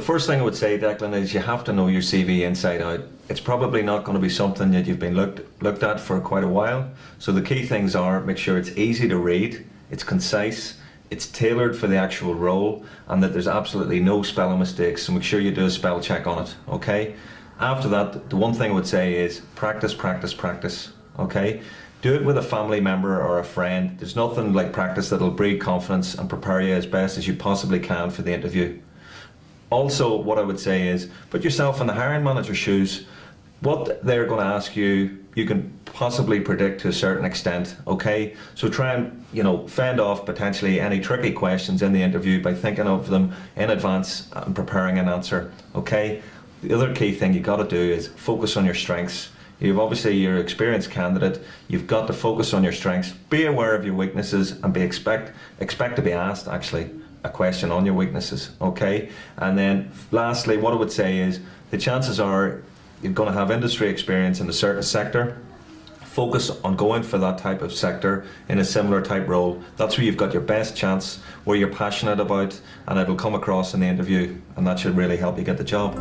The first thing I would say, Declan, is you have to know your CV inside out. It's probably not going to be something that you've been looked at for quite a while. So the key things are, make sure it's easy to read, it's concise, it's tailored for the actual role, and that there's absolutely no spelling mistakes. So make sure you do a spell check on it, okay? After that, the one thing I would say is practice, practice, practice, okay? Do it with a family member or a friend. There's nothing like practice that'll breed confidence and prepare you as best as you possibly can for the interview. Also, what I would say is, put yourself in the hiring manager's shoes. What they're going to ask you, you can possibly predict to a certain extent, okay? So try and, fend off potentially any tricky questions in the interview by thinking of them in advance and preparing an answer, okay? The other key thing you've got to do is focus on your strengths. You've obviously, you're an experienced candidate, you've got to focus on your strengths, be aware of your weaknesses, and expect to be asked, actually, a question on your weaknesses, okay? And then lastly, what I would say is, the chances are you're going to have industry experience in a certain sector. Focus on going for that type of sector in a similar type role. That's where you've got your best chance, where you're passionate about, and it'll come across in the interview, and that should really help you get the job.